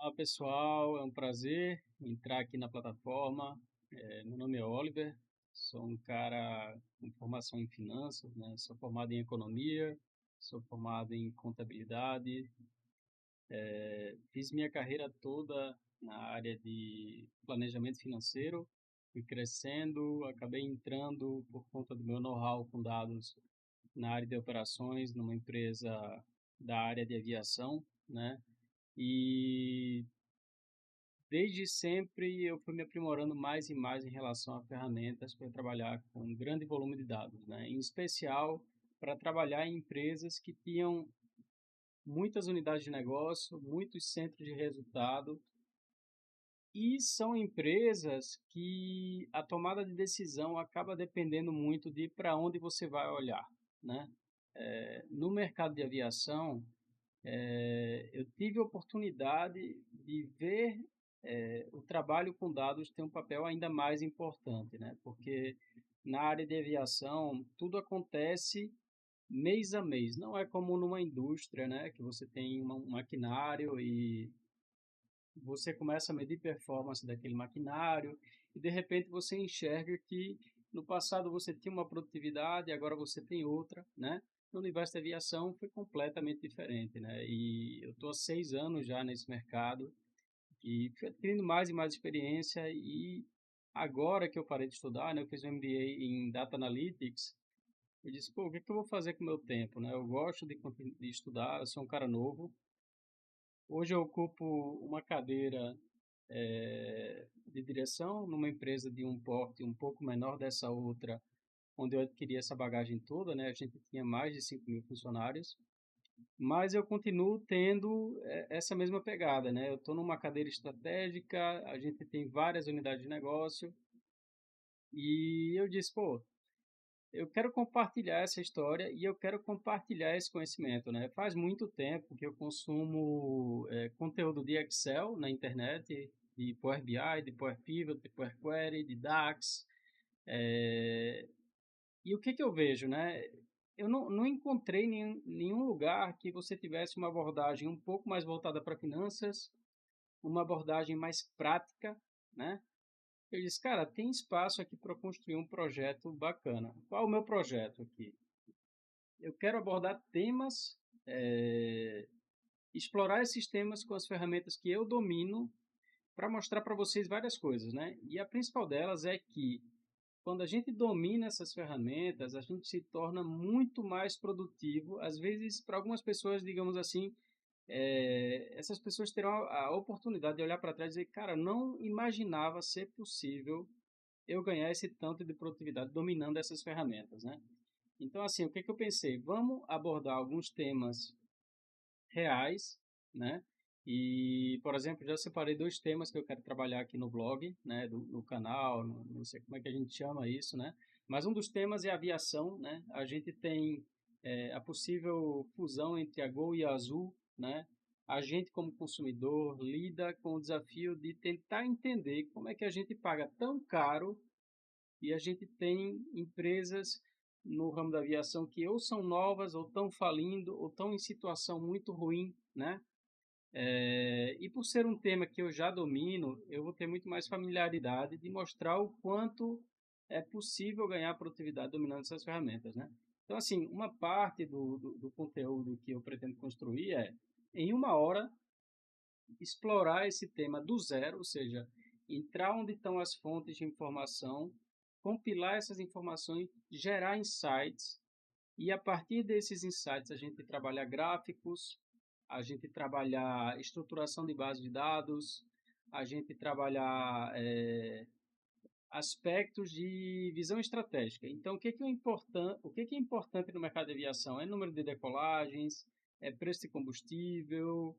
Olá pessoal, é um prazer entrar aqui na plataforma. Meu nome é Oliver, sou um cara com formação em finanças, né? Sou formado em economia, sou formado em contabilidade, fiz minha carreira toda na área de planejamento financeiro, fui crescendo, acabei entrando por conta do meu know-how com dados na área de operações, numa empresa da área de aviação, né? E desde sempre eu fui me aprimorando mais e mais em relação a ferramentas para trabalhar com um grande volume de dados, né? Em especial para trabalhar em empresas que tinham muitas unidades de negócio, muitos centros de resultado e são empresas que a tomada de decisão acaba dependendo muito de para onde você vai olhar, né? No mercado de aviação, eu tive a oportunidade de ver o trabalho com dados tem um papel ainda mais importante, né? Porque na área de aviação tudo acontece mês a mês, não é como numa indústria, né? Que você tem um maquinário e você começa a medir performance daquele maquinário e de repente você enxerga que no passado você tinha uma produtividade, agora você tem outra, né? No universo da aviação foi completamente diferente, né? E eu estou há 6 anos já nesse mercado e fui adquirindo mais e mais experiência e agora que eu parei de estudar, né? Eu fiz um MBA em Data Analytics, eu disse, pô, o que que eu vou fazer com o meu tempo, né? Eu gosto de estudar, eu sou um cara novo. Hoje eu ocupo uma cadeira de direção numa empresa de um porte um pouco menor dessa outra, onde eu adquiri essa bagagem toda, né? A gente tinha mais de 5.000 funcionários, mas eu continuo tendo essa mesma pegada, né? Eu estou numa cadeira estratégica, a gente tem várias unidades de negócio e eu disse, pô, eu quero compartilhar essa história e eu quero compartilhar esse conhecimento, né? Faz muito tempo que eu consumo conteúdo de Excel na internet, de Power BI, de Power Pivot, de Power Query, de DAX. E o que que eu vejo, né? Eu não encontrei nenhum lugar que você tivesse uma abordagem um pouco mais voltada para finanças, uma abordagem mais prática, né? Eu disse, cara, tem espaço aqui para construir um projeto bacana. Qual é o meu projeto aqui? Eu quero abordar temas, explorar esses temas com as ferramentas que eu domino para mostrar para vocês várias coisas, né? E a principal delas é que quando a gente domina essas ferramentas, a gente se torna muito mais produtivo. Às vezes, para algumas pessoas, digamos assim, essas pessoas terão a oportunidade de olhar para trás e dizer, cara, não imaginava ser possível eu ganhar esse tanto de produtividade dominando essas ferramentas, né? Então, assim, o que que eu pensei? Vamos abordar alguns temas reais, né? E, por exemplo, já separei dois temas que eu quero trabalhar aqui no blog, né? No canal, não sei como é que a gente chama isso, né? Mas um dos temas é aviação, né? A gente tem a possível fusão entre a Gol e a Azul, né? A gente, como consumidor, lida com o desafio de tentar entender como é que a gente paga tão caro e a gente tem empresas no ramo da aviação que ou são novas, ou estão falindo, ou estão em situação muito ruim, né? E por ser um tema que eu já domino, eu vou ter muito mais familiaridade de mostrar o quanto é possível ganhar produtividade dominando essas ferramentas, né? Então, assim, uma parte do conteúdo que eu pretendo construir é, em uma hora, explorar esse tema do zero, ou seja, entrar onde estão as fontes de informação, compilar essas informações, gerar insights e a partir desses insights a gente trabalhar gráficos, a gente trabalhar estruturação de base de dados, a gente trabalhar aspectos de visão estratégica. Então, o que que é importante no mercado de aviação? É número de decolagens, é preço de combustível,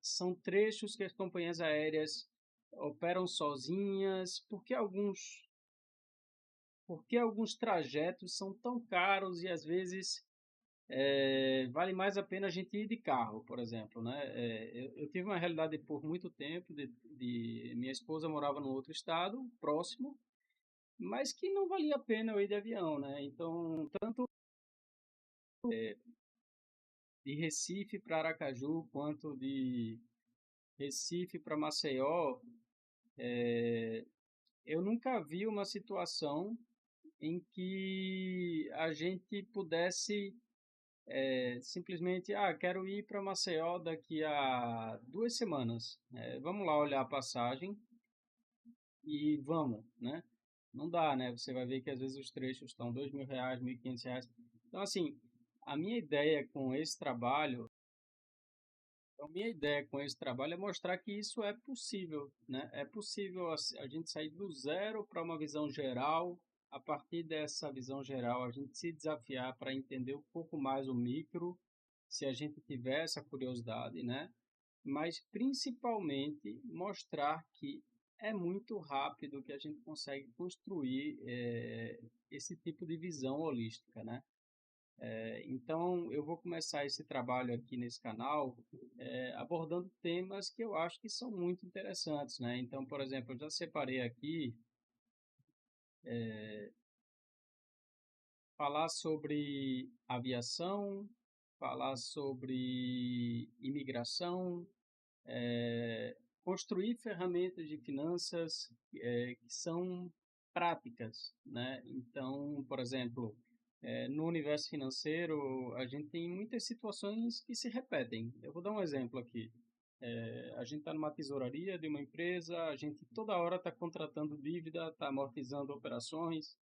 são trechos que as companhias aéreas operam sozinhas, porque alguns trajetos são tão caros e às vezes vale mais a pena a gente ir de carro, por exemplo, né? Eu tive uma realidade por muito tempo minha esposa morava num outro estado próximo, mas que não valia a pena eu ir de avião, né? Então, tanto de Recife para Aracaju, quanto de Recife para Maceió, eu nunca vi uma situação em que a gente pudesse simplesmente, quero ir para Maceió daqui a 2 semanas. Vamos lá olhar a passagem e vamos, né? Não dá, né? Você vai ver que às vezes os trechos estão R$ 2.000, R$ 1.500. Então, assim, a minha ideia com esse trabalho, a minha ideia com esse trabalho é mostrar que isso é possível, né? É possível a gente sair do zero para uma visão geral. A partir dessa visão geral, a gente se desafiar para entender um pouco mais o micro, se a gente tiver essa curiosidade, né? Mas principalmente mostrar que é muito rápido que a gente consegue construir esse tipo de visão holística, né? Então eu vou começar esse trabalho aqui nesse canal abordando temas que eu acho que são muito interessantes, né? Então, por exemplo, eu já separei aqui falar sobre aviação, falar sobre imigração, construir ferramentas de finanças que são práticas, né? Então, por exemplo, no universo financeiro, a gente tem muitas situações que se repetem. Eu vou dar um exemplo aqui. A gente está numa tesouraria de uma empresa, a gente toda hora está contratando dívida, está amortizando operações,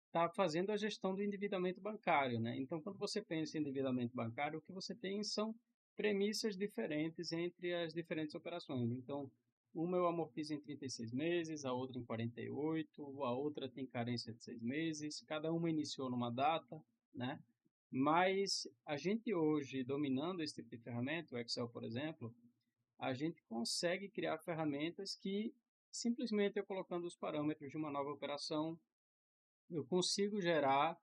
está fazendo a gestão do endividamento bancário, né? Então, quando você pensa em endividamento bancário, o que você tem são premissas diferentes entre as diferentes operações. Então, uma eu amortizo em 36 meses, a outra em 48, a outra tem carência de 6 meses, cada uma iniciou numa data, né? Mas a gente hoje, dominando esse tipo de ferramenta, o Excel, por exemplo, a gente consegue criar ferramentas que simplesmente eu colocando os parâmetros de uma nova operação, eu consigo gerar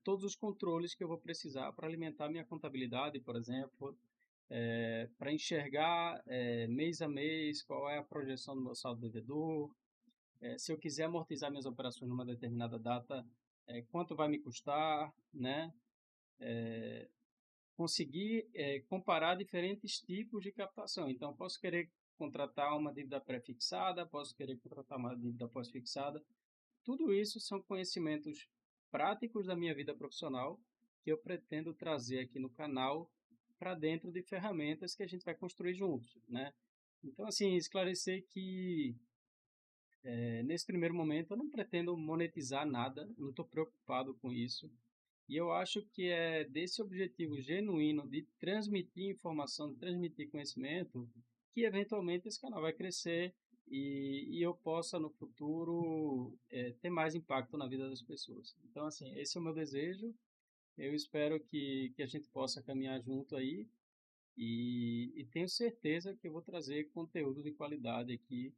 todos os controles que eu vou precisar para alimentar minha contabilidade, por exemplo, para enxergar mês a mês qual é a projeção do meu saldo devedor, se eu quiser amortizar minhas operações numa determinada data, quanto vai me custar, né? Conseguir comparar diferentes tipos de captação. Então, posso querer contratar uma dívida pré-fixada, posso querer contratar uma dívida pós-fixada. Tudo isso são conhecimentos práticos da minha vida profissional que eu pretendo trazer aqui no canal para dentro de ferramentas que a gente vai construir juntos, né? Então, assim, esclarecer que nesse primeiro momento eu não pretendo monetizar nada, não estou preocupado com isso. E eu acho que é desse objetivo genuíno de transmitir informação, de transmitir conhecimento, que eventualmente esse canal vai crescer e eu possa no futuro ter mais impacto na vida das pessoas. Então, assim, esse é o meu desejo. Eu espero que a gente possa caminhar junto aí e tenho certeza que eu vou trazer conteúdo de qualidade aqui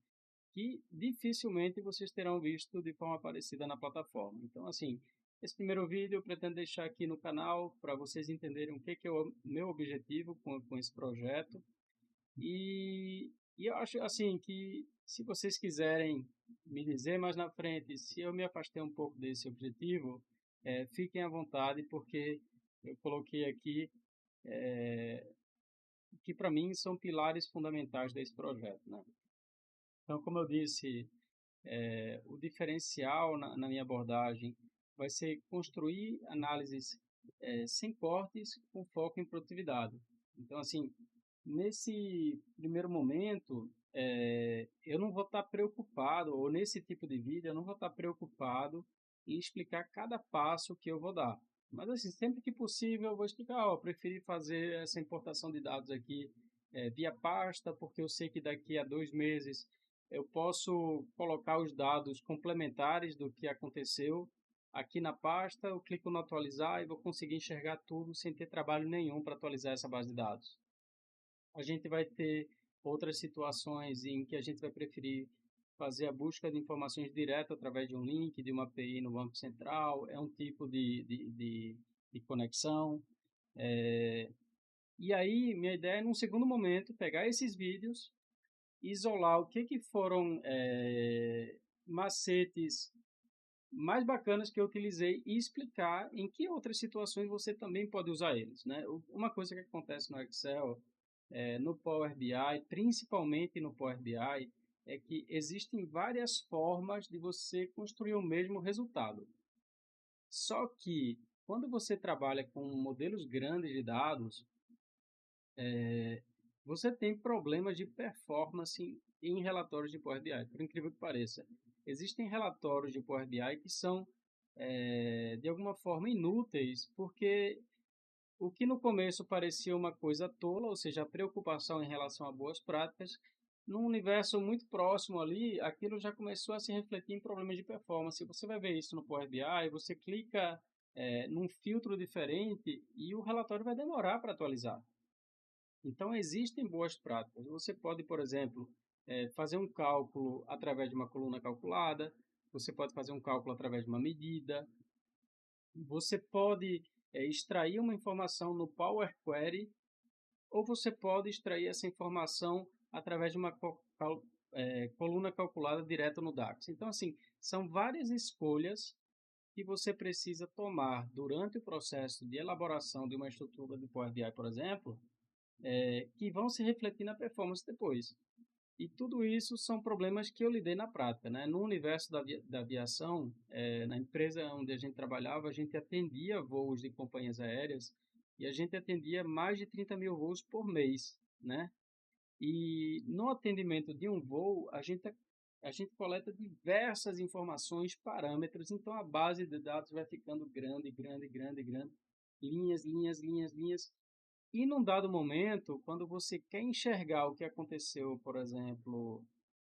que dificilmente vocês terão visto de forma parecida na plataforma. Então, assim, esse primeiro vídeo eu pretendo deixar aqui no canal para vocês entenderem o que é o meu objetivo com esse projeto. E eu acho, assim, que se vocês quiserem me dizer mais na frente se eu me afastei um pouco desse objetivo, fiquem à vontade, porque eu coloquei aqui que para mim são pilares fundamentais desse projeto, né? Então, como eu disse, o diferencial na minha abordagem vai ser construir análises sem cortes, com foco em produtividade. Então, assim, nesse primeiro momento, eu não vou estar preocupado, ou nesse tipo de vídeo, eu não vou estar preocupado em explicar cada passo que eu vou dar. Mas, assim, sempre que possível, eu vou explicar, eu preferi fazer essa importação de dados aqui via pasta, porque eu sei que daqui a 2 meses eu posso colocar os dados complementares do que aconteceu aqui na pasta, eu clico no atualizar e vou conseguir enxergar tudo sem ter trabalho nenhum para atualizar essa base de dados. A gente vai ter outras situações em que a gente vai preferir fazer a busca de informações direto através de um link, de uma API no Banco Central, é um tipo de conexão. E aí, minha ideia é, num segundo momento, pegar esses vídeos, isolar o que foram macetes mais bacanas que eu utilizei e explicar em que outras situações você também pode usar eles, né? Uma coisa que acontece no Excel, no Power BI, principalmente no Power BI, é que existem várias formas de você construir o mesmo resultado. Só que quando você trabalha com modelos grandes de dados, você tem problemas de performance em relatórios de Power BI, por incrível que pareça. Existem relatórios de Power BI que são, de alguma forma, inúteis, porque o que no começo parecia uma coisa tola, ou seja, a preocupação em relação a boas práticas, num universo muito próximo ali, aquilo já começou a se refletir em problemas de performance. Você vai ver isso no Power BI, você clica num filtro diferente e o relatório vai demorar para atualizar. Então, existem boas práticas. Você pode, por exemplo, fazer um cálculo através de uma coluna calculada, você pode fazer um cálculo através de uma medida, você pode extrair uma informação no Power Query, ou você pode extrair essa informação através de uma coluna calculada direto no DAX. Então, assim, são várias escolhas que você precisa tomar durante o processo de elaboração de uma estrutura de Power BI, por exemplo, que vão se refletir na performance depois. E tudo isso são problemas que eu lidei na prática, né? No universo da aviação, na empresa onde a gente trabalhava, a gente atendia voos de companhias aéreas e a gente atendia mais de 30 mil voos por mês, né? E no atendimento de um voo, a gente coleta diversas informações, parâmetros, então a base de dados vai ficando grande, grande, grande, grande, linhas, linhas, linhas, linhas. E num dado momento, quando você quer enxergar o que aconteceu, por exemplo,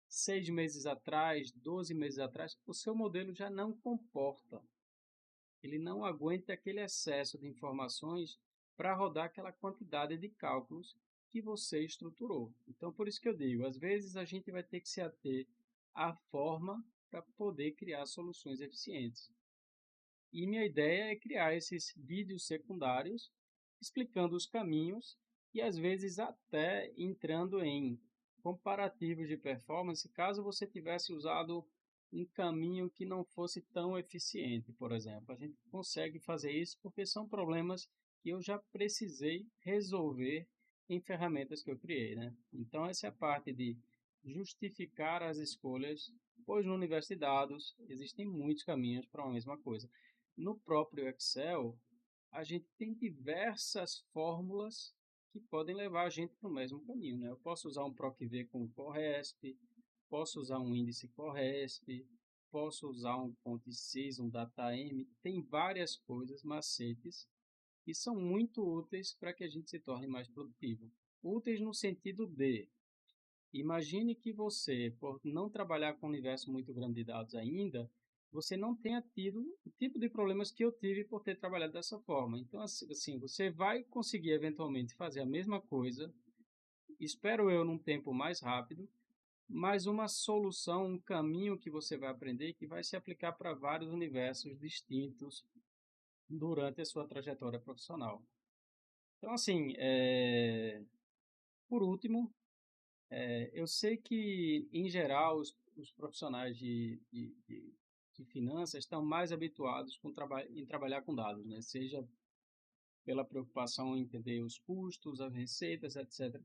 6 meses atrás, 12 meses atrás, o seu modelo já não comporta. Ele não aguenta aquele excesso de informações para rodar aquela quantidade de cálculos que você estruturou. Então, por isso que eu digo, às vezes a gente vai ter que se ater à forma para poder criar soluções eficientes. E minha ideia é criar esses vídeos secundários explicando os caminhos e às vezes até entrando em comparativos de performance caso você tivesse usado um caminho que não fosse tão eficiente, por exemplo. A gente consegue fazer isso porque são problemas que eu já precisei resolver em ferramentas que eu criei, né? Então essa é a parte de justificar as escolhas, pois no universo de dados existem muitos caminhos para uma mesma coisa. No próprio Excel, a gente tem diversas fórmulas que podem levar a gente para o mesmo caminho, né? Eu posso usar um PROC-V com o CORRESP, posso usar um índice CORRESP, posso usar um fonte-sys, um DATAM, tem várias coisas, macetes, que são muito úteis para que a gente se torne mais produtivo. Úteis no sentido de, imagine que você, por não trabalhar com um universo muito grande de dados ainda, você não tenha tido o tipo de problemas que eu tive por ter trabalhado dessa forma. Então, assim, você vai conseguir eventualmente fazer a mesma coisa, espero eu, num tempo mais rápido, mas uma solução, um caminho que você vai aprender que vai se aplicar para vários universos distintos durante a sua trajetória profissional. Então, assim, por último, eu sei que, em geral, os profissionais de finanças estão mais habituados em trabalhar com dados, né? Seja pela preocupação em entender os custos, as receitas, etc.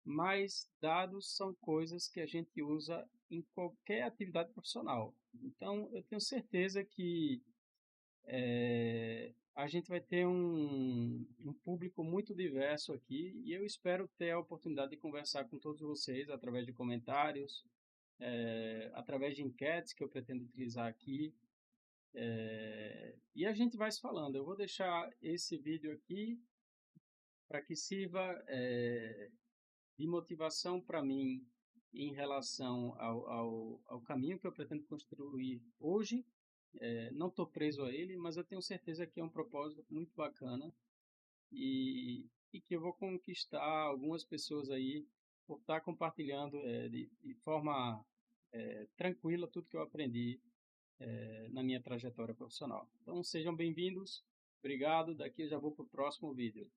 Mas dados são coisas que a gente usa em qualquer atividade profissional. Então, eu tenho certeza que a gente vai ter um público muito diverso aqui e eu espero ter a oportunidade de conversar com todos vocês através de comentários, através de enquetes que eu pretendo utilizar aqui. E a gente vai se falando. Eu vou deixar esse vídeo aqui para que sirva de motivação para mim em relação ao caminho que eu pretendo construir hoje. Não estou preso a ele, mas eu tenho certeza que é um propósito muito bacana e que eu vou conquistar algumas pessoas aí por estar compartilhando de forma tranquila tudo que eu aprendi na minha trajetória profissional. Então sejam bem-vindos, obrigado, daqui eu já vou para o próximo vídeo.